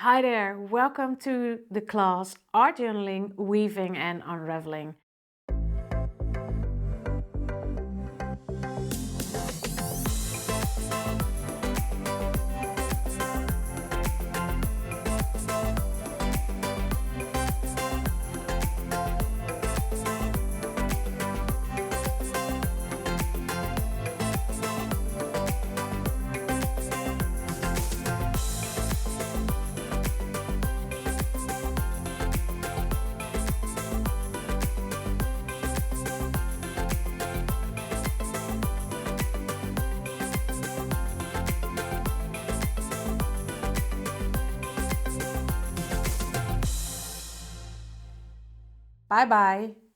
Hi there, welcome to the class Art Journaling, Weaving and Unraveling. Bye bye.